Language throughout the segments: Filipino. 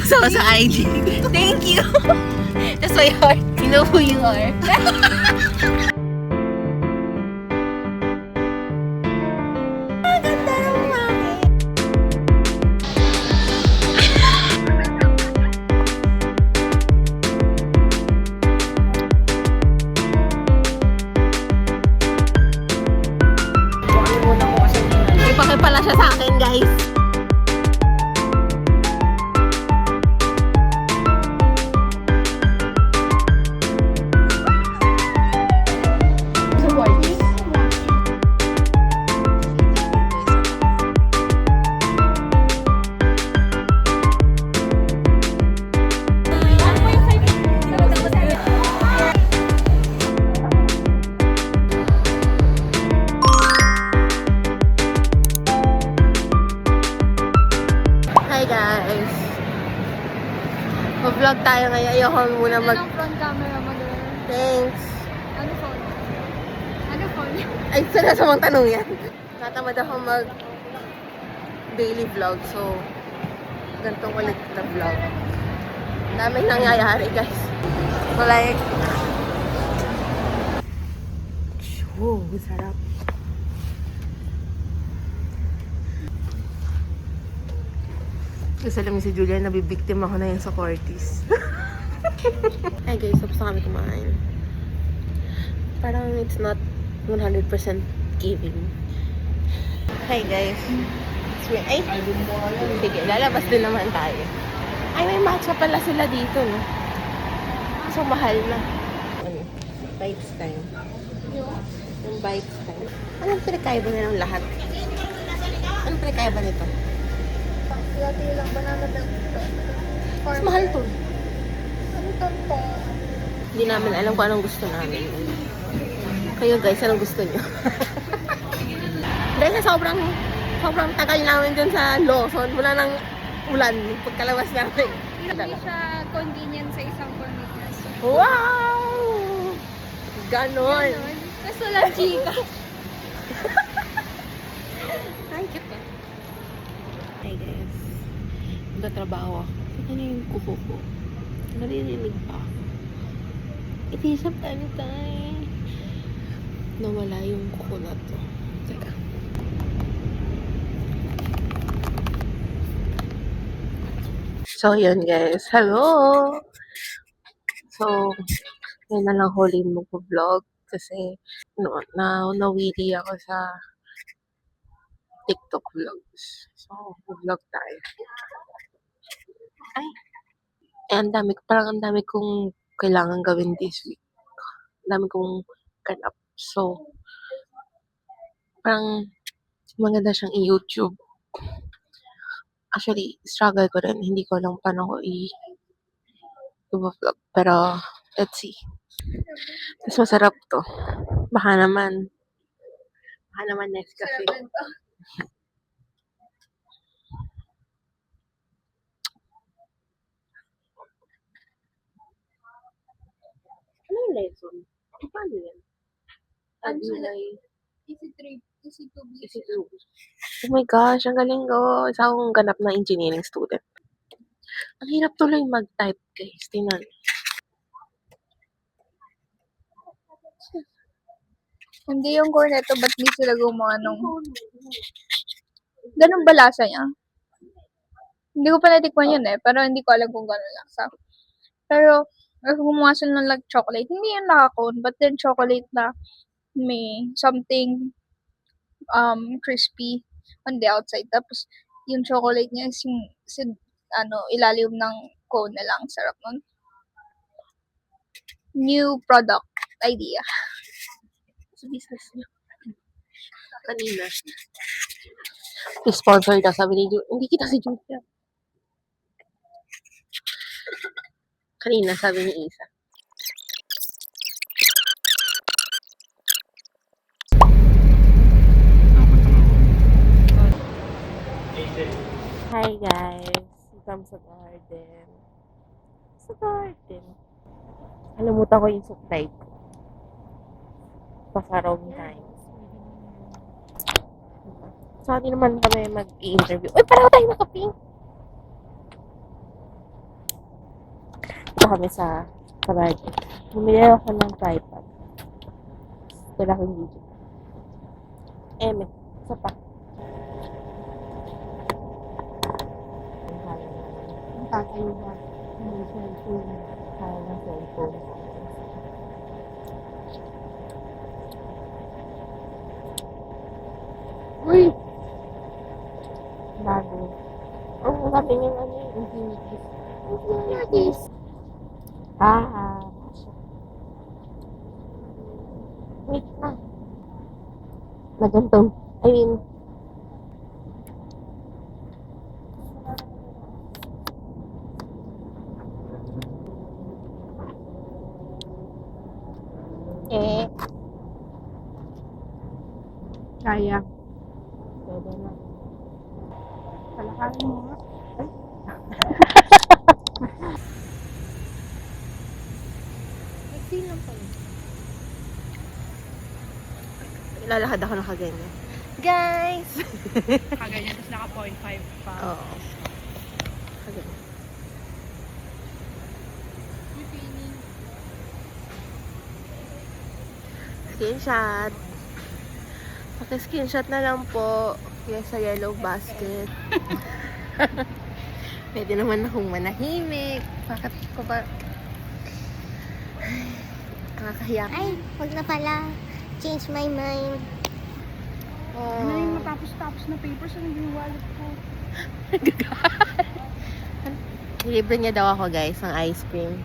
So, sa IG. Thank you. That's my heart. You know who you are. Ganda ng mami. Ipakip pala siya sa akin, guys. Hi guys! Mag-vlog tayo ngayon. Ayoko muna mag... Anong front camera mo doon? Thanks! Ano phone? Ano phone? Ay, sana sa mga tanong yan. Natamad ako mag daily vlog. So, ganitong ulit na vlog. Daming nangyayari guys. So like... Oh, sarap. Kasi alam niyo si Julia, nabibiktim ako na yan sa Cortis. Hi guys, tapos na kami kumain. Parang it's not 100% giving. Hi guys. Ay, sige, lalabas din naman tayo. Ay, may matcha pala sila dito, no? So, mahal na. Ano? Bites time. Yung bites time. Anong pinakaiba na ng lahat? Anong pinakaiba nito? Lati lang banana milk. Mas mahal to. Ano to? Hindi namin alam kung anong gusto namin. Kayo guys, anong gusto nyo? Dahil sa sobrang tagal namin dun sa Lawson, wala nang ulan pagkalabas namin. Hindi siya convenient sa isang convenience. Wow! Ganon! Kaso lang chika. Ay, cute ba? Hi guys. Nagtatrabaho ako. Ito na yung kuko ko. Naririnig pa. It is a time. Nawala yung kuko na to. Teka. So, yun guys. Hello! So, yun na lang huli mo po vlog kasi nawili ako sa TikTok vlogs. So, vlog tayo. Ay! Parang ang dami kong kailangan gawin this week. Ang dami kong ganap. So, parang maganda siyang i-YouTube. Actually, struggle ko rin. Hindi ko alam paano ko i-vlog. Pero, let's see. Mas masarap to. Baka naman next kasi. Ano yung lesson? Paano yan? Easy to be. Oh my gosh, ang galing ko. Isa akong ganap na engineering student. Ang hirap tuloy mag-type, guys. Tingnan. Hindi yung cornetto, ba't di sila gumawa nung... Ganun ba lasa niya? Hindi ko pa natikman yun eh, pero hindi ko alam kung ganun lasa. Pero, gumawa sila ng like chocolate, hindi yun nakakon, but then chocolate na may something crispy on the outside. Tapos, yung chocolate niya is yung ilalim ng cone na lang. Sarap nun. New product idea. Sa business niya. Kanina. Sponsor daw, sabi ni Julia. Hindi kita si Julia. Kanina, sabi ni Isa. Hi guys. From sa garden. Sa garden. Nalimutan ko yung supply ko. Pasarong times. So, hindi naman kami mag-i-interview. Uy, parang tayo nakaping! kami sa market. Bumili ako ng tripod. Wala akong video. May isa pa. Ang tatay ba? Hindi cellphone. Kaya ng cellphone. Uy! Bago. Ang sabi niyo ano yung Infinities. Infinities! Wait na. Magantong. I mean, kaya. Pwede na. Palakarin mo nga. Ay. Nag-feel lang pala. Lalakad ako ng kaganyan. Guys! Kaganyan, tapos naka 0.5 pa. Oo. Kaganyan. Screenshot. Paki-screenshot na lang po. Yung sa yellow basket. Pwede naman akong manahimik. Bakit ko ba? Ay, nakakahiya. Ay, wag na pala. Change my mind. Ano yung matapos-tapos na papers na yung wallet ko? Nilibre niya daw ako guys ng ice cream.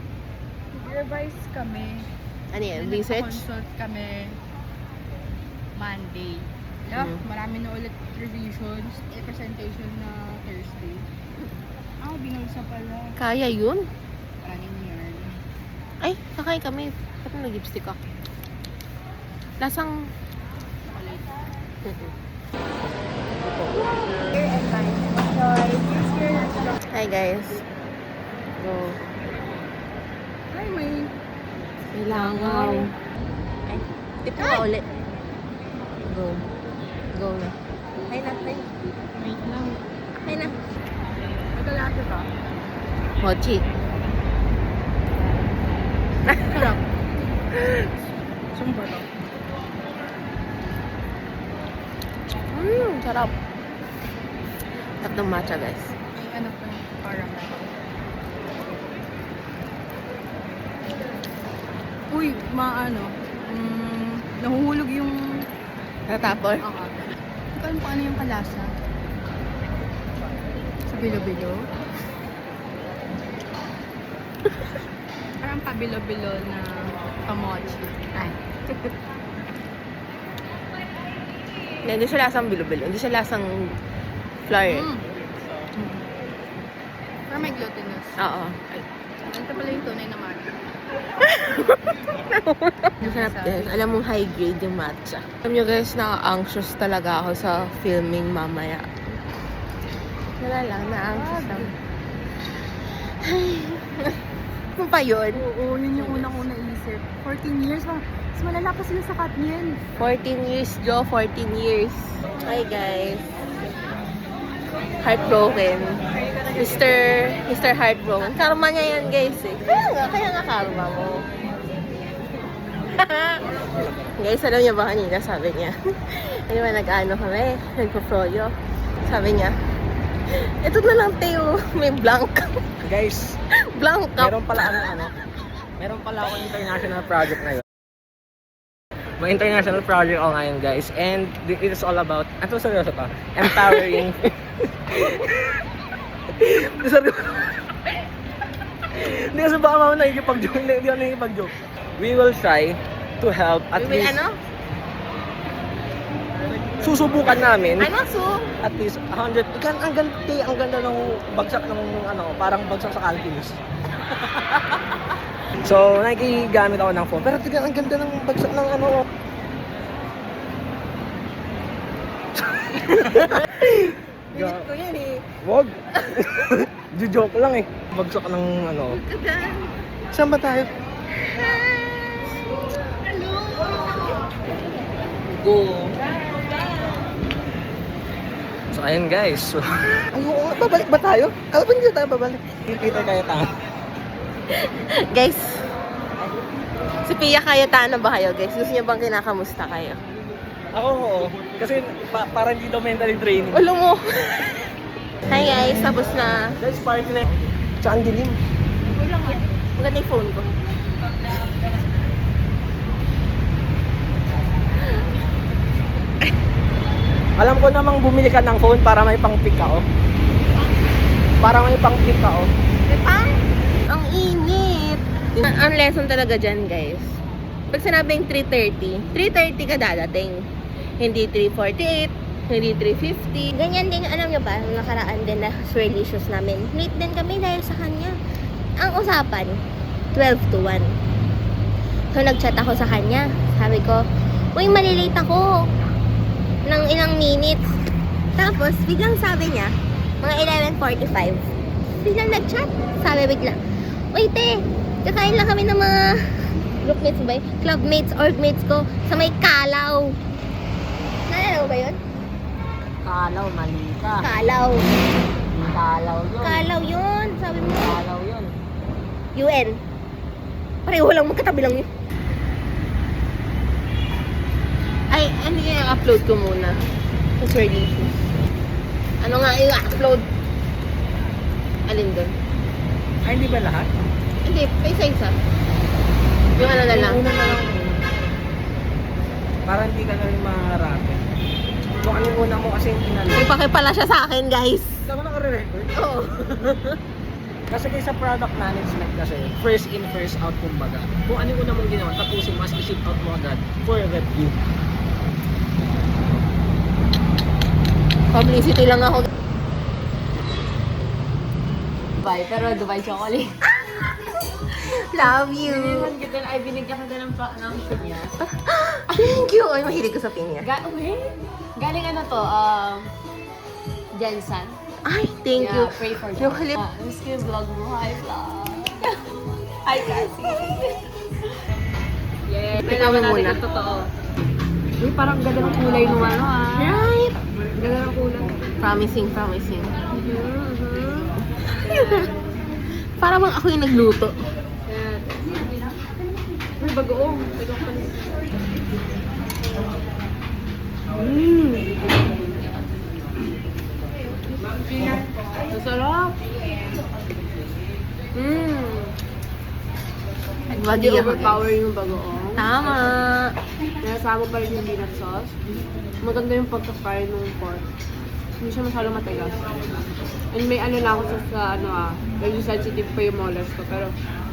Revise kami. Ano yan? Research? Consult kami Monday. Yeah, marami na ulit revisions. Presentation na Thursday. Binulsa pala. Kaya yun? Maraming yarn. Ay, sakay kami. Ba't nag-lipstick ka? Lasang... Hi guys. Go. Ay, may... May langaw. Ay, tip mo ulit. Go. Go na. Ay na, ay. Wait lang. Ay na. Magalado ka? Mochi. Sarap. Sumba to. Sarap. Sarap ng matcha guys. Ay, ano pa yung caramel. Uy, nahuhulog yung... Natapon? Paano yung kalasa? Sa bilo-bilo? Parang pabilo-bilo na pamochi. Ay. Hindi siya lasang bilo-bilo. Hindi siya lasang flour. Pero may glutinous. Oo. Ito pala yung tunay na matcha. Masarap din. Alam mong high grade yung matcha. Alam nyo guys, na-anxious talaga ako sa filming mamaya. Wala lang, na-anxious lang. Ano pa yun? Oo, yun yung unang naisip. 14 years, mas malala pa sila sa cut niyan. 14 years, Jo. 14 years. Hi guys. Heartbroken. Mr. Heartbroken. Karma niya yan guys eh. Kaya nga karma mo. Guys, alam niya ba kanina? Sabi niya. Ano ba, nag-ano kami? Nagpo-froyo. Sabi niya, ito na lang Teo. May blank. Guys, Blank cup. meron pala akong international project ngayon. May international project ako ngayon guys, and it is all about, ito seryoso to, empowering. Hindi kasi baka mama nakikipag-joke, hindi ako nakikipag-joke. We will try to help at We will least, ano? susubukan namin Ano, Su? at least 100, ang ganda ng bagsak ng parang bagsak sa calculus. So, nakikigamit ako ng phone. Pero tignan, ang ganda ng bagsak ng Bilit ko yan eh. Wag. Joke lang eh. Bagsak ng Saan ba tayo? Hello! Go. So, ayun guys. So, babalik ba tayo? Alam ba hindi tayo babalik? Hindi tayo kaya tayo. Guys, si Pia Cayetano ba kayo, guys? Gusto niyo bang kinakamusta kayo? Ako oo. Kasi para hindi daw mentally draining. Ulo mo. Hi guys, tapos na. Guys, party na. Tsaka ang dilim. Maganda yung phone ko. Alam ko namang bumili ka ng phone para may pang-pick ka, oh. Para may pang-pick ka, oh. Ang init. Ang lesson talaga dyan, guys. Pag sinabing 3:30, 3:30 ka dadating. Hindi 3:48, hindi 3:50. Ganyan din, alam nyo ba, nung nakaraan din na swirly shoes namin. Late din kami dahil sa kanya. Ang usapan, 12 to 1. So, nag-chat ako sa kanya. Sabi ko, uy, malilate ako ng ilang minutes. Tapos, biglang sabi niya, mga 11:45. Biglang nag-chat. Sabi biglang, uy, te, kakain lang kami ng mga groupmates ba yun? Clubmates, orgmates ko sa may Kalaw. Naalala mo ba yun? Kalaw, mali ka. Kalaw. Kalaw yun. Kalaw yun. Sabi mo. Kalaw yun. UN. Pareho lang, magkatabi lang yun. Ay, ano yung upload ko muna? Sa Swirly Shoes. Ano nga yung upload? Alin doon? Ay, hindi ba lahat? Hindi, pa isa-isa. Yung ano na lang. Yung una na lang. Para hindi ka na rin maharapin. Kung ano yung una mo kasi yung inano. May pakipala siya sa akin, guys. Hindi mo naka-record? Oo. Kasi kayo sa product management kasi, first in, first out kumbaga. Kung ano yung una mong ginawa, tapusin mas i-ship out mo agad for review. Publicity lang ako. Dubai, pero Dubai chocolate. Love you. Binigyan kita, ay binigyan ka ng pinya. Thank you. Ay, mahilig ko sa pinya. Galing ano to, Jensen. Ay, thank you. Yeah, pray for Yung halip. Miss ko yung vlog mo. Hi, vlog. Hi, Cassie. Yeah, Ikaw tingnan muna. natin kung totoo. Uy, parang ganda ng kulay nung ano Right. Ganda ng kulay. Promising, promising. Para bang ako yung nagluto. Yan. Uy, bagoong. Bagoong pa rin. Masarap. Wagi Hindi ako, overpower guys. yung bagoong. Tama. Nasama pa rin yung peanut sauce. Maganda yung pagka-fry ng pork. Hindi siya masyadong matigas. And may ano na ako sa medyo sensitive pa yung molars ko. Pero,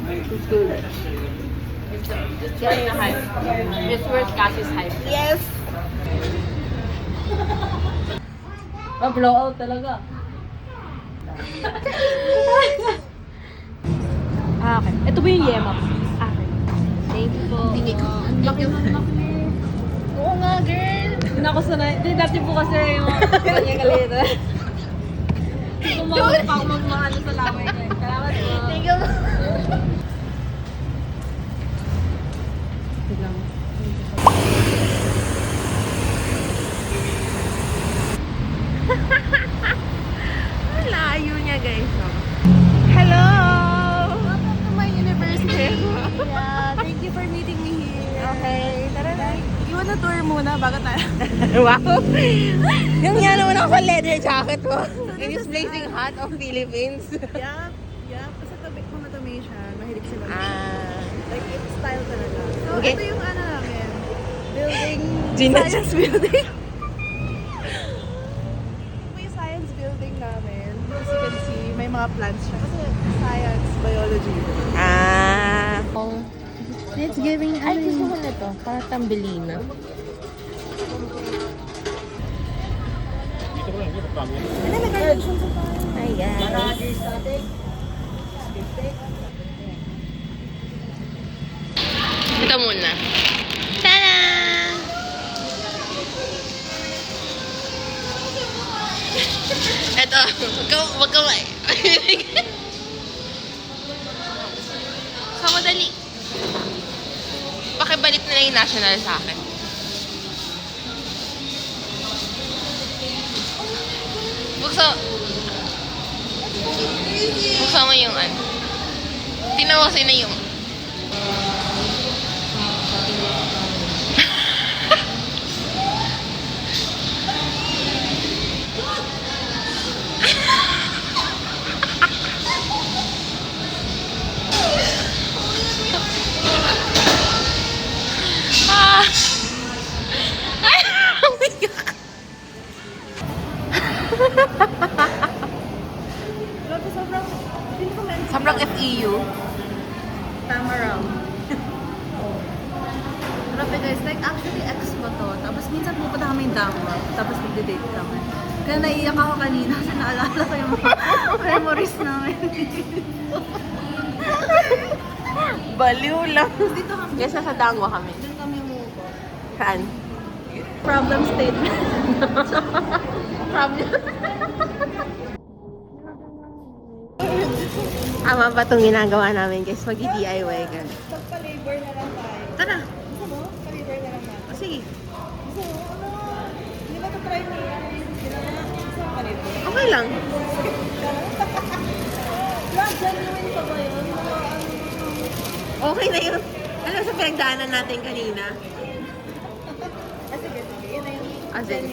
it's good. It's worth the hype. It's worth Cassie's hype. Yes. Blow out talaga. Okay. Ito ba yung yema? Okay. Thank you po. Tingin ko. Ang laki ng laki. Oo nga, girl. Hindi ako sanay. Hindi, dati po kasi yung kanya kalita. Kumawag pa ako magmahalo sa laway ko. Salamat po. Thank you. Layo niya, guys. Oh. Hello! Welcome to my university. Yeah, thank you for meeting me here. Okay, tara na. You wanna tour muna bago tayo? Wow! Yung yan naman ako leather jacket mo. It is blazing hot of Philippines. Yeah. Kasi tabi kung automation, mahilig sila. Like, it's style talaga. So, Okay. ito yung ano namin. Building, Gina- science building. May science building namin. As you can see, may mga plants siya. Kasi science, biology. It's giving, Ay, gusto ko na to. Para tambelina. Hi, guys. Ito muna. Tada! Ito, wag ka Sa madali. Pakibalik na lang yung national sa akin. Buksan mo yung ano. Tinawa kasi na yung... Ah! Oh my God! Sobrang FEU. Tama raw. Grabe guys, like actually ex ko to. Tapos minsan pupunta kami yung Damwa. Tapos magde-date kami. Kaya naiiyak ako kanina kasi naalala ko yung memories namin. Baliw lang. Dito kami. Yes, nasa Dangwa kami. Dito kami umupo. Saan? Problem statement. Problem. Tama ba itong ginagawa namin guys? Mag-DIY ka. Pagpa-labor na lang tayo. Tara. Gusto mo? Pa-labor na lang natin. Sige. Gusto mo? Hindi ba ito-try mo yan? Gusto mo pa-labor? Okay lang. Vlog, genuine pa ba yun? Okay na yun. Alam sa pinagdaanan natin kanina. Sige, sige. Yun na yun. As in,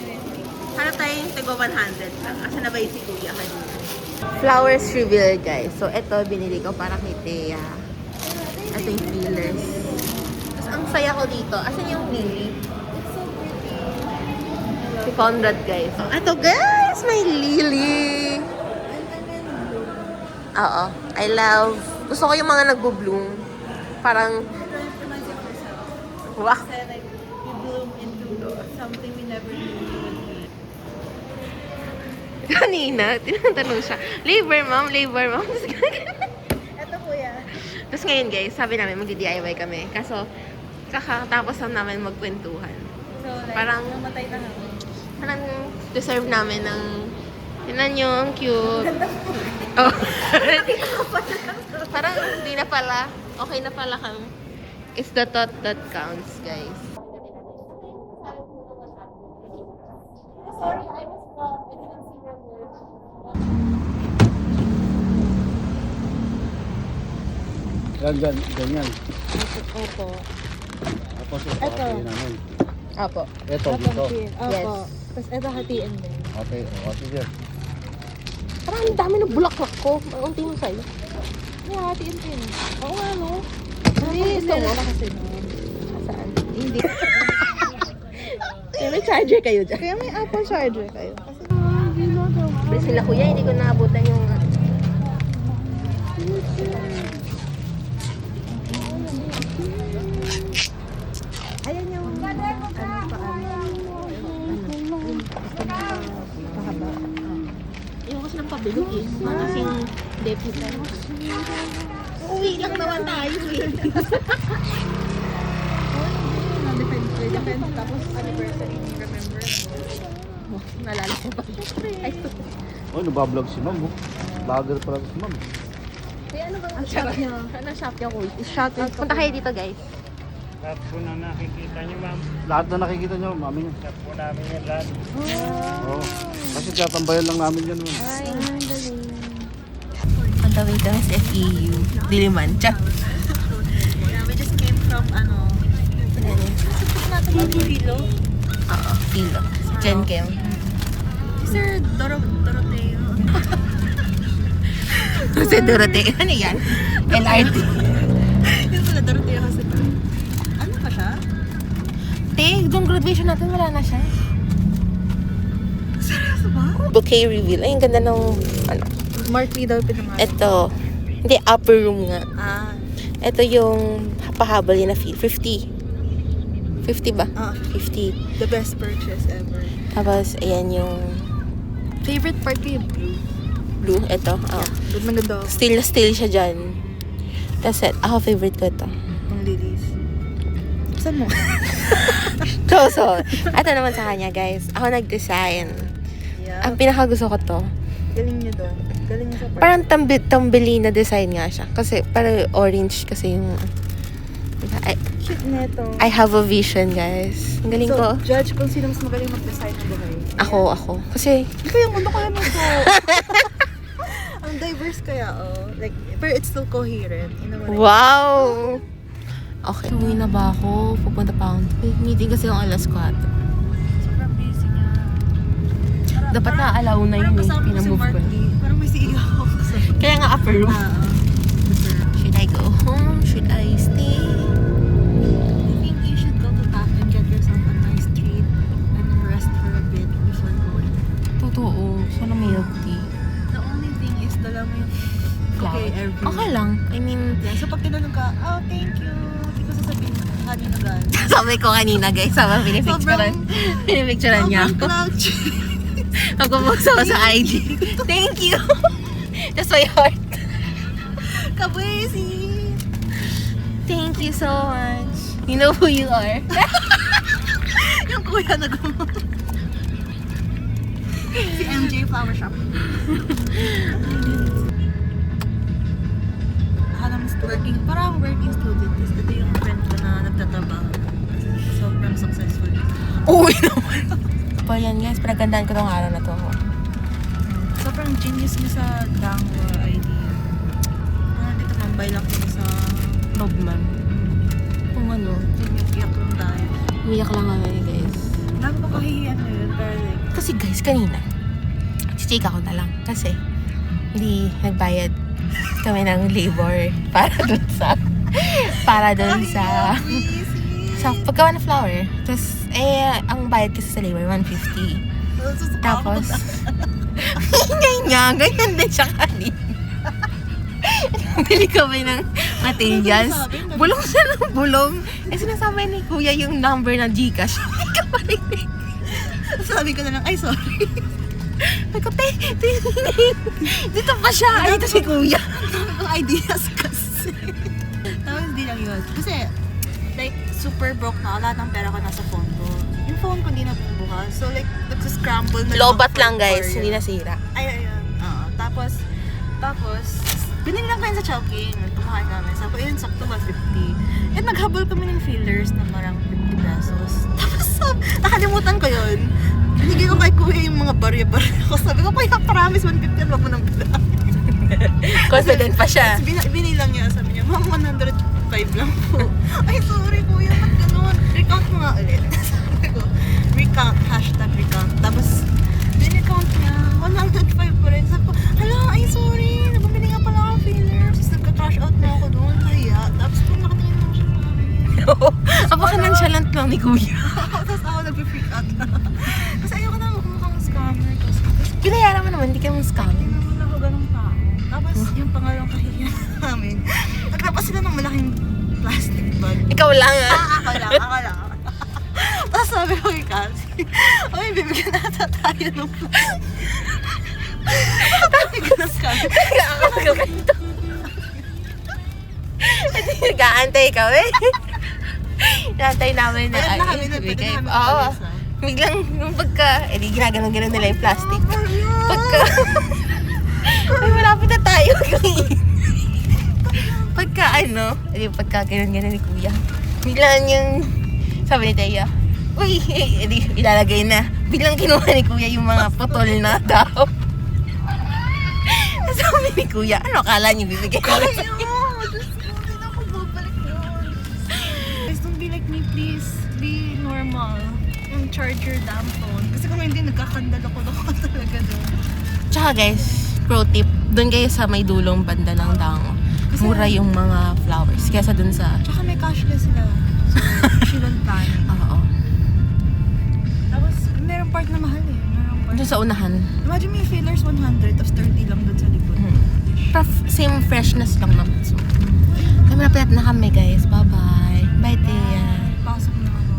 hanap tayo yung tigo 100 lang. Asa na ba yung si Kuya kanina? Flowers reveal guys. So, ito binili ko para kay Thea. Ito yung feelers. Tapos, ang saya ko dito. Asan yung lily? Si Conrad guys. So, ito guys! May lily! Oo. I love... Gusto ko yung mga nagbo-bloom. Parang... Wow! Kasi like, we bloom into something we never knew we would be. Kanina, tinatanong siya, labor ma'am, labor ma'am. Ito kuya. Tapos ngayon guys, sabi namin magdi-DIY kami. Kaso, kakatapos lang namin magkwentuhan. So like, Parang- namatay na ako. Parang deserve namin ng... Tingnan nyo, ang cute. Oh. Parang hindi na pala. Okay na pala kang... It's the thought that counts, guys. Ganyan. Opo. Tapos ito, hatiin namin. Opo. Ito, dito. Yes. Tapos ito hatiin din. Okay, o, sige. Parang ang dami ng bulaklak ko. Ang unti mo sa'yo. Yeah, hatiin din. Oo nga no. Hindi, gusto mo. kasi no. Saan? Hindi. May charger kayo dyan. Kaya may Apple charger kayo. Kasi Pero sila kuya, hindi ko naabutan yung... ayan yung pahaba. Ayaw kasi ng pabilog eh. Mukha kasing deputy. Uwi lang naman tayo eh. Depende. Tapos anniversary, remember? Nalala ko pa. Ay, Oh, nabablog si ma'am. Oh. Vlogger pala si ma'am. kaya ano bang Ang shop niya. Ano shop niya kuya? Shop it. Punta kayo dito guys. Lahat po na nakikita nyo, ma'am. Lahat na nakikita nyo, mami nyo. Lahat po namin yan lahat. Oo. Kasi tatambayan lang namin yan. Ma'am. On the way to SFEU. Diliman. Tsak. We just came from Pilo. Oo, Pilo. Jen Kim. Sir Doroteo. Si Dorothy. Ano yan? LRT. Yung pala Doroteo kasi ano pa siya? Te, yung graduation natin wala na siya. Seryoso ba? Bouquet reveal. Ay, ang ganda ng ano. Mark Lee daw pinamahan. Ito. Hindi, upper room nga. Ah. Ito yung pahabol yun na fee. 50. 50 ba? Ah. 50. The best purchase ever. Tapos, ayan yung Favorite part ko yung blue. blue. Ito. Oh. Doon maganda ako. Still na still siya dyan. That's it. Ako, favorite ko ito. Ang lilies. Saan mo? So, ito naman sa kanya, guys. Ako nag-design. Yeah. Ang pinakagusto ko to, Galing niyo doon. Galing niyo sa part. parang tambili na design nga siya. Kasi, parang orange kasi yung... Cute neto. I have a vision, guys. Ang galing So, ko. judge kung sino mas magaling mag-design ng buhay. Ako. Kasi, Ito yung mundo ko yan ito. Ang diverse flowers kaya, oh. Like, pero it's still coherent. You know what I mean? Wow! Okay. Uwi na ba ako? Pupunta pa akong meeting kasi yung alas 4. Sobrang busy niya. Dapat na-allow na yun eh. Kasama ko si Pinamove Mark ko na. Lee. Parang may CEO ako. Kaya nga upper room. Should I go home? Should I stay? I think you should go to Tap and get yourself a nice treat and rest for a bit before going. Totoo. Sana milk tea. The only thing is, dala mo yung okay, every Okay lang. I mean, Yeah, so pag tinanong ka, oh, thank you. Hindi ko sasabihin kanina galing. sabi ko kanina guys, sama pinipicturean niya ako. Magpo-post ako sa IG. Thank you! Just my heart. Kabwesi! Thank you so much. You know who you are. Yung kuya na gumawa. Si MJ Flower Shop. Hanam's working, parang working student. Ito yung friend ko na nagtatrabaho. Sobrang successful. Uy naman. Pa yan guys, pinagandaan ko tong araw na to. Sobrang genius niya sa Dangwa idea. Parang dito mambay lang ko sa Lobman. Kung ano, iyak lang tayo. umiyak lang kami guys. Napakahihiyan mo yun, pero like, Kasi guys, kanina, check ako na lang. Kasi, hindi nagbayad kami ng labor para dun sa paggawa ng flower. Tapos, ang bayad kasi sa labor, 150. Tapos, ganyan din siya kanina. Bili kami ng materials. Bulong siya ng bulong. Sinasabi ni kuya yung number ng Gcash. Hindi ka marinig. sabi ko na lang, ay sorry. Sabi ko, dito pa siya. Ay, dito si kuya. Dami kong ideas kasi. Tapos hindi lang yun. Kasi, like, super broke na. Lahat ng pera ko nasa phone ko. Yung phone ko hindi na bubukas. So, like, nagsascramble na Lobat ako lang for guys, it. hindi nasira. Ay, ayun. Oo. Tapos, binili lang kayo sa Chowking. Kumain namin. Sabi ko, yun, sakto 150. And naghabol kami ng fillers na parang 50 pesos. Tapos, nakalimutan ko yun. Binigyan ko kay kuya yung mga barya-barya ko. Sabi ko, kuya, promise, 150 yan, wag mo nang bilang. Confident pa siya. Binilang niya, sabi niya, ma'am, 105 lang po. Ay, sorry kuya, ba't ganun? Recount mo nga ulit. Sabi ko, recount, hashtag recount. Tapos, recount niya, 105 pa rin. Sabi ko, hala, ay sorry, nabumili nga pala akong fillers. Tapos nagka-trash out na ako doon, kaya. Tapos kung nakatingin lang siya mga Baka nonchalant lang ni kuya. Tapos ako nag-freak out na. Kasi ayoko na mukhang scammer. Tapos, Binayaran mo naman, hindi ka mong scam. hindi naman ako ganong tao. Tapos, yung pangalawang kahihiyan namin, naglabas sila ng malaking plastic bag. Ikaw lang ah. Ako lang. Tapos sabi ko kay Cassie, oy, bibigyan nata tayo ng plastic. Bibigyan ng scam. Ako magkakanto. Hindi nag-aantay ka eh. Naantay namin na Pwede na kami ibigay. na Oo. alis, ah. Biglang, nung pagka, di ginaganon-ganon nila yung plastic. Pagka, ay malapit na tayo. Pagka pagka ganon-ganon ni kuya. Biglang yung, sabi ni Teya, uy, ilalagay na. Biglang kinuha ni kuya yung mga putol na daw. Sabi ni kuya, ano akala niyo bibigay ko? Diyos ko, hindi na ako babalik yun. Guys, don't be like me, please. Be normal. Yung charger damn phone. Kasi kung hindi, nagkakandal ako talaga doon. Tsaka guys, pro tip, doon kayo sa may dulong banda ng Dango. Mura yung mga flowers kesa doon sa... Tsaka may cashless sila. So, shouldn't panic. Oo. Tapos, merong part na mahal eh. Merong part. Doon sa unahan. Imagine may fillers 100, tapos 30 lang doon sa likod. Same freshness lang naman. So, ay, malapit na kami guys. Bye-bye. Bye, Tia. Pasok na ako.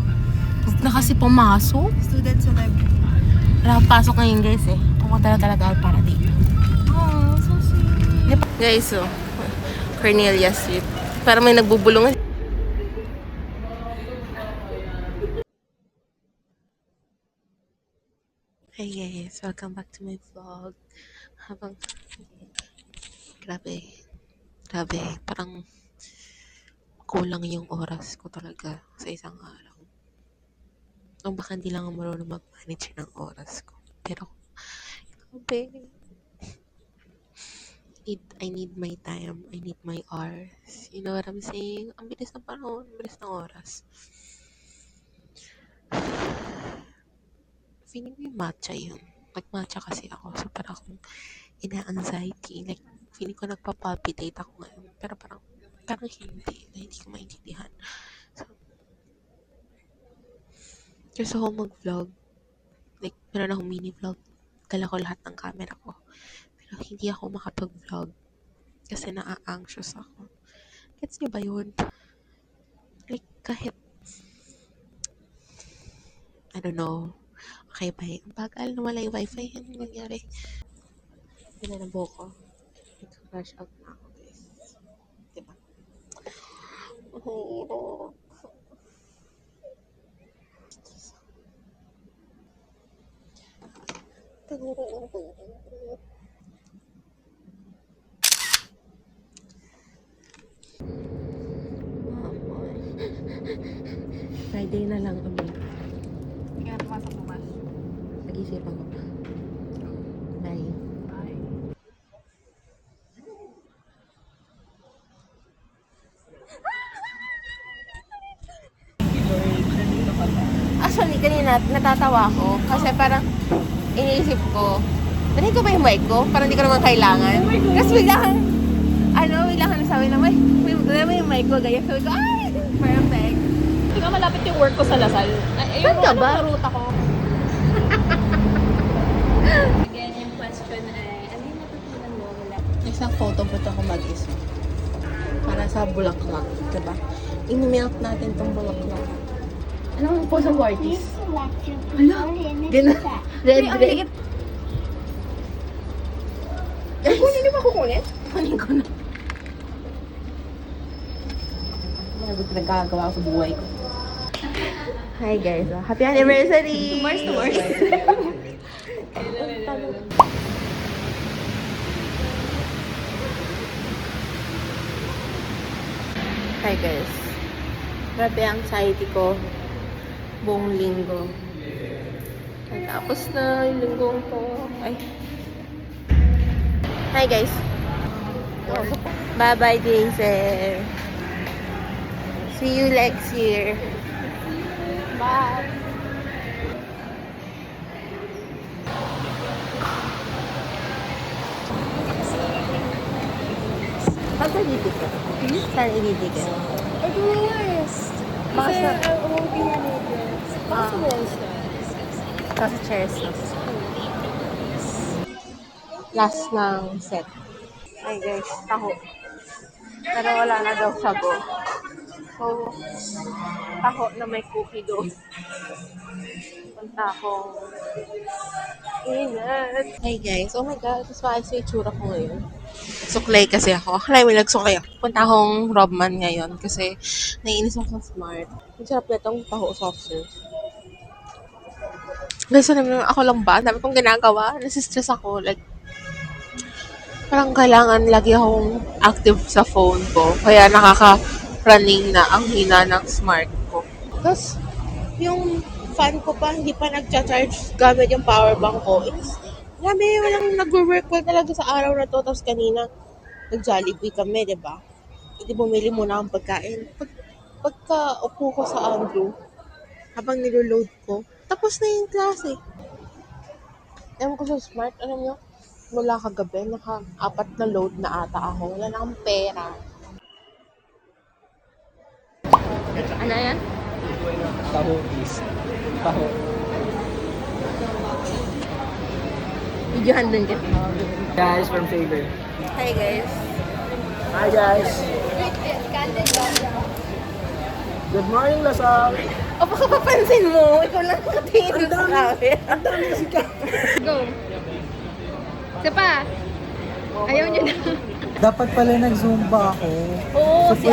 Huwag na kasi pumasok. Student sa library. Wala akong pasok ngayon guys eh. Pumunta na talaga ako para dito. Oh, so sweet. Yep. Guys, so, Cornelia Street. Parang may nagbubulungan. Hey guys, welcome back to my vlog. Habang, grabe, parang kulang yung oras ko talaga sa isang araw. O baka hindi lang ako marunong mag-manage ng oras ko. Pero, grabe. need my time. I need my hours. You know what I'm saying? Ang bilis ng panahon, ang bilis ng oras. Feeling ko yung matcha yun. Nag-matcha kasi ako. So, parang akong ina-anxiety. Like, feeling ko nagpa-palpitate ako ngayon. Pero parang hindi. Na hindi ko maintindihan. So, gusto ko mag-vlog. Like, meron akong mini-vlog. Dala ko lahat ng camera ko. Pero hindi ako makapag-vlog. Kasi na-anxious ako. Gets niyo ba yun? Like, kahit I don't know. Okay ba eh? Ang bagal na wala yung wifi. Ano nangyari? Pinanabo ko. Nag-flash out na ako, guys. Diba? Mahirap. Friday na lang kami. Kaya pumasok bukas. Nag-isipan ko pa. Bye. Actually, kanina natatawa ko kasi parang iniisip ko, dali ko ba yung mic ko? Parang hindi ko naman kailangan. Kasi biglang, biglang sabi na, dali mo yung mic ko, ganyan. Sabi ko, ay, perfect. Hindi nga malapit yung work ko sa Lasal. Saan ka ba? Route ako. Again, yung question ay, ano yung natutunan mo mula? Isang photo po ako mag-isa. Para sa bulaklak, diba? In-melt natin tong bulaklak. Anong po sa parties? Red. Ay, kunin mo kukunin? Kunin ko na. Nagagawa ko sa buhay ko. Hi guys, happy anniversary! To Mars. Hi guys. Grabe ang anxiety ko buong linggo. Tapos na yung linggong to. Ay. Hi guys. Bye-bye, Jason. See you next year. Bye. Saan ka dito ka? Saan ididid ka? Or do the worst. Baka Kasi sa... I won't be an idiot. Baka sa walls na. Baka sa chairs na. Last ng set. Ay guys, taho. Pero wala na daw sago. So, taho na may cookie dough. Punta akong init. Hey guys, oh my god, mas maayos yung itsura ko ngayon. Suklay kasi ako. Akala may nagsuklay ako. Punta akong Robman ngayon kasi naiinis ako sa Smart. Ang sarap na itong taho soft serve. Guys, ako lang ba? Dami kong ginagawa. Nasistress ako. Like, parang kailangan lagi akong active sa phone ko. Kaya nakaka-running na ang hina ng Smart ko. Tapos, yung fan ko pa, hindi pa nag-charge gamit yung power bank ko. Grabe, walang nag-work well talaga sa araw na to. Tapos kanina, nag-Jollibee kami, diba? Hindi bumili muna akong pagkain. Pagka upo ko sa Andrew, habang nilo-load ko, tapos na yung klase. Ewan ko sa Smart, alam nyo, mula kagabi, naka-4 na load na ata ako. Wala na akong pera. Ano yan? Taho is. Taho. Videohan dun ka. Guys, from Saber. Hi guys. Hi guys. Good morning, Lasal. O baka papansin mo, ikaw lang nakatingin sa camera. Ang dami kasi ka. Go. Isa pa. Ayaw niyo na. Dapat pala nag-zumba ako. Oo, si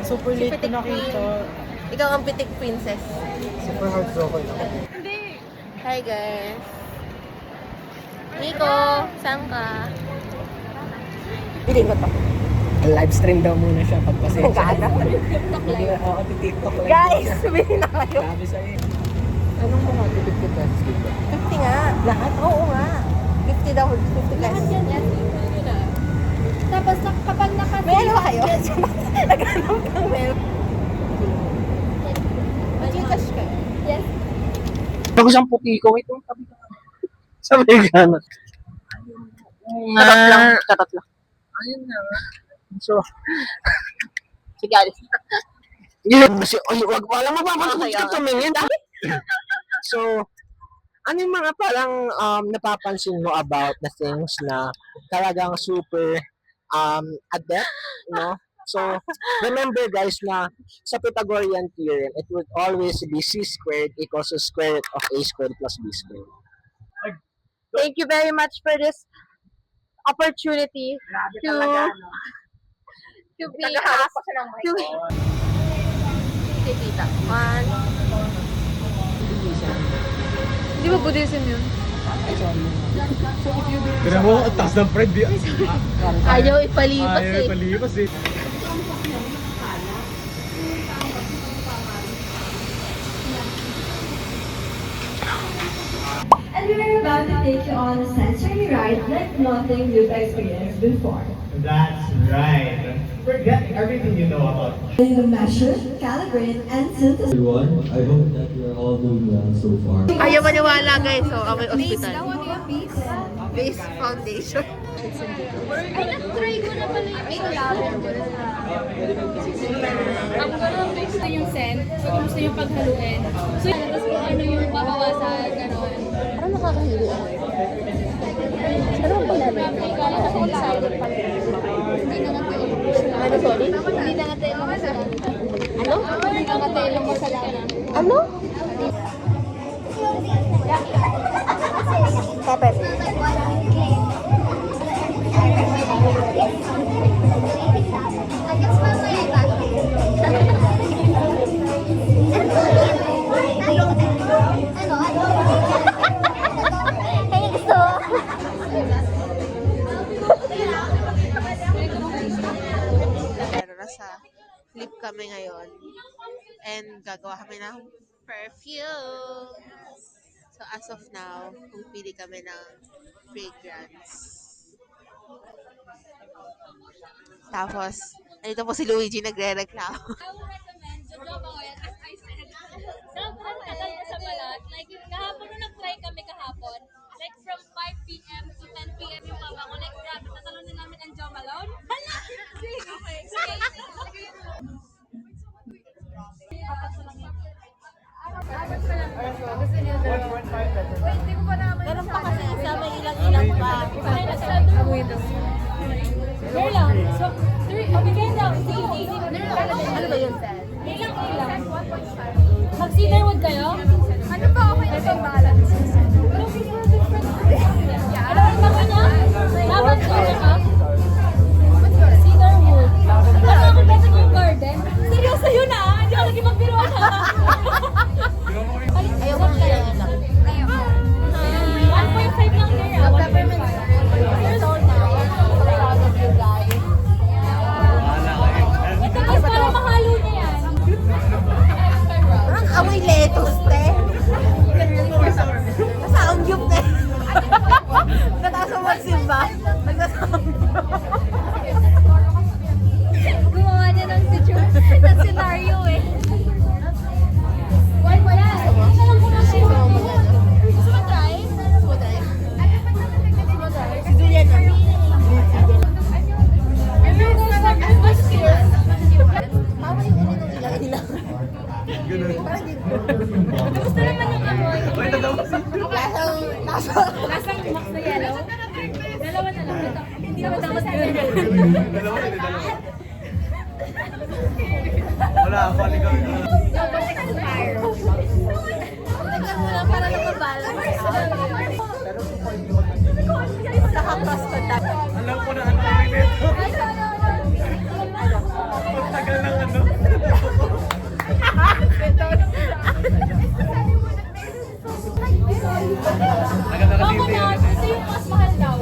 Super si late Pitik ko nakita. Queen. Ikaw ang Pitik Princess. Super heartbroken ako. Hi guys. Nico, saan ka? Piling ko to. Live stream daw muna siya pagpasensya. Gana. Oo, TikTok live. Guys, sabihin na kayo. Sabi sa'yo. Anong mga 50 pesos dito? 50 nga. Lahat? Oo nga. 50 daw. 50 pesos. Lahat yan. Tapos kapag may ano kayo? Naghanap kang meron. Mag-gcash ka? Yes. Bago siyang puti ko, ito. Sabi ka na. Katat lang. Ayun na. So, sige, alis. Yun, kasi, wag pa lang mapapanood ka tumingin. So, ano yung mga parang napapansin mo about the things na talagang super adept, no? So, remember guys na sa Pythagorean theorem, it would always be c squared equals the square root of a squared plus b squared. Thank you very much for this opportunity to be asked to Tita. One. Di ba Buddhism yun? Tira mo, ang taas ng pride. Ayaw ipalipas eh. Palipas eh. And we're about to take you on a sensory ride like nothing you've experienced before. That's right. Forget everything you know about You measure, calibrate, and synthesize. Everyone, I hope that you're all doing well so far. Ayaw maniwala guys, so amoy hospital. Base foundation. Ay, nag-try ko na pala yung lavender. Ang gusto yung scent, so gusto yung paghaluin. So, tapos kung ano yung babawasan, gano'n. Parang nakakahili ako eh. Ano ang pala? Kala ko kung silent pa. Hindi na nga tayo. Ano, sorry? Hindi na nga tayo lang masalanan. Ano? Hindi na nga tayo lang masalanan. Ano? Pepper. Nasa flip kami ngayon and gagawa kami ng perfume. So as of now, pumipili kami ng fragrance. Tapos, andito po si Luigi nagre-reklamo. I would recommend Jojoba Oil as I said. Sobrang tagal na sa balat. Like, kahapon nung nag-try kami kahapon, like from 5 p.m. to 10 p.m. yung mabango. Like, grabe, natalunin namin ang Jo Malone. Hala! Okay. Meron pa kasi isa, may ilang-ilang pa. There lang. So, bigay daw. Easy. Ano ba yun, Seth? Ilang. Mag-cedarwood kayo? Ano ba okay na sa balance? Ano ang mga niya? Lavender ka? Cedarwood. Ano ako beto yung garden? Seryoso yun ah! Hindi ako lagi magbiruan ha! Ayaw ko na yan lang. 1.5 lang there ah. Peppermint. So now, I'm proud of you guys. Ito mas para mahalo niya yan. Parang amoy lettuce, te. Nasa-ungyup, te. Nataas mo magsimba. Gumawa niya ng scenario eh. Wala. Hindi ka lang muna siya. Gusto mo try? Si Julian na. Mama yung uli ng ilang-ilang. Gusto naman yung amoy. Lasang Max na yellow. Dalawa na lang. Ito. Hindi naman dapat Wala, balik kami. para nakabalance. Nakakross ko tayo. Alam ko na ano kami nito. Pagtagal ng ano. Coconut. Ito yung mas mahal daw.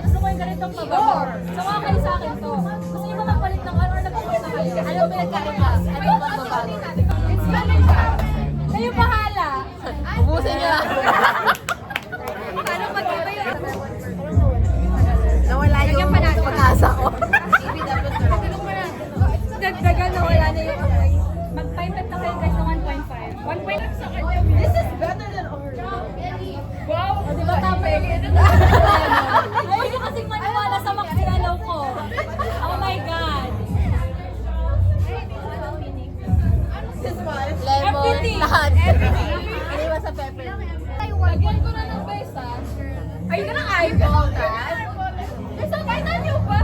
Gusto ko yung ganitong mababaw. So, kakay sa akin to. Gusto nyo ba magpalit ng ano or nagpapasa kayo? Ano pinagkaiba? Ano ba mabago? Kayo bahala. Ubusin niyo lang. Paano mag-iba yun? Nawala yung pag-asa ko. Dagdagan na wala na yung mag-5 na kayo guys na 1.5. 1.5 sa kanya. This is better than ours. Wow! O, diba tama yun? Ayaw nyo kasing maniwala sa maksinalaw ko. Oh my God! Lemon, Everything. lahat. Everything. Iniwan sa pepper. Lagyan ko na ng besa. Ayun na lang eyeball. Besa, kainan nyo ba?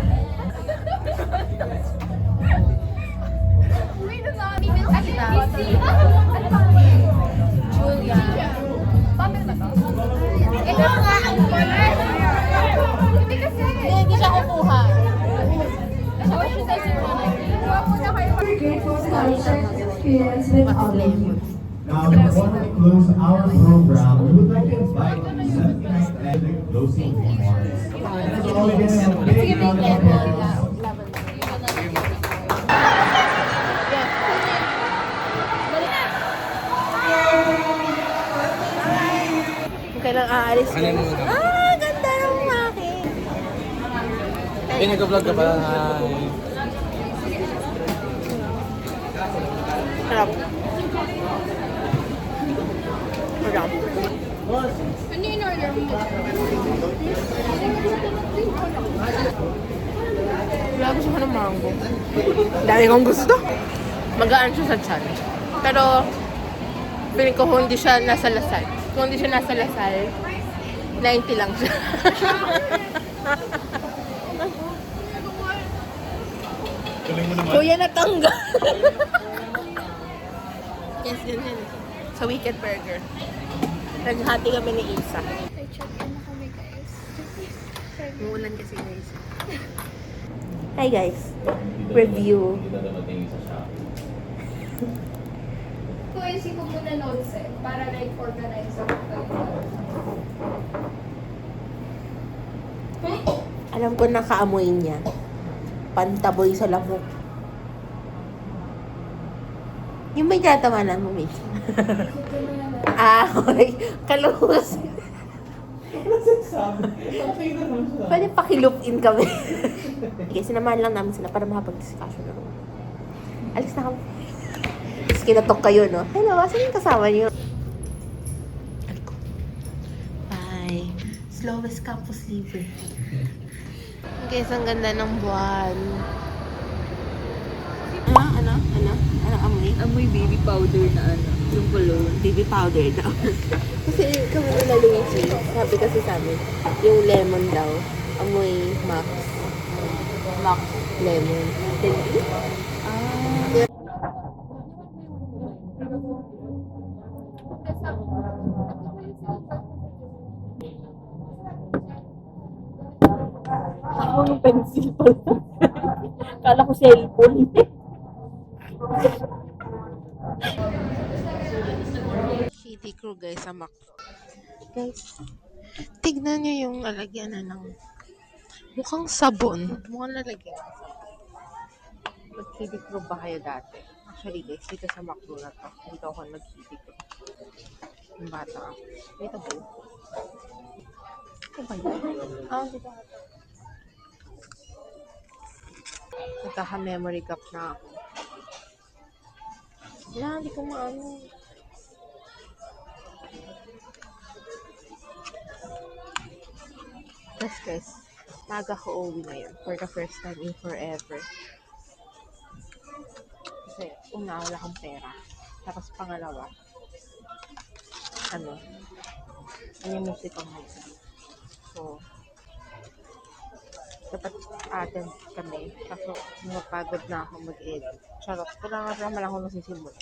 Julia. Ito nga ang color. Hindi kasi. Hindi siya kukuha. We're grateful to have shared this experience with all of you. Now, before we close our program, we would like to invite 79th Ethnic Closing Remarks. And so we're gonna have a big round of applause. Kailang aalis ko. Ah, ganda ng akin. Eh, nag-vlog ka ba? Harap. Harap. Ano yung order mo? Wala gusto ko ng mango. Dami kong gusto. Magaan siya sa tiyan. Pero, feeling ko kung hindi siya nasa lasal. Kung hindi siya nasa lasal, 90 lang siya. Kuya natanggal. Yes, ganyan. Sa Wicked Burger. Naghati kami ni Isa. Check-in na kami guys. Umuulan kasi guys. Hi guys. Review. Kung isip ko muna notes para like organize ako kayo. Alam ko nakaamoy niya. Pantaboy sa lamok. Yung may tatamanan mo, Mitch. Okay. Kalungos. Pwede pakiloop in kami. Okay, sinamahan lang namin sila para makapag-discussion na rin. Alis na kami. Tapos kinatok kayo, no? Hello, asan yung kasama niyo? Bye. Slowest campus libre. Guys, ang ganda ng buwan. Ano amoy? Amoy baby powder na yung cologne. Baby powder daw. Kasi kami nila Luigi, sabi kasi sa amin, yung lemon daw, amoy Max. Max lemon. Hindi? Ako yung pencil pala. Kala ko cellphone. Shitty crew guys sa McDo. Guys, tignan nyo yung lalagyan na ng mukhang sabon. Mukhang lalagyan ng sabon. Mag-shitty crew ba kayo dati? Actually guys, dito sa McDo na to. Dito ako nag-shitty crew. Yung bata ako. Dito ba yun? Ito ba yun? Dito ako. Nagkaka-memory cup na ako. Wala, hindi ko maano. Yes guys, maga ko uwi ngayon for the first time in forever. Kasi una, wala akong pera. Tapos pangalawa, yung music ang ngayon. So, dapat attend kami. Kaso, mapagod na ako mag-edit. Charot, wala nga naman ako nasisimulan.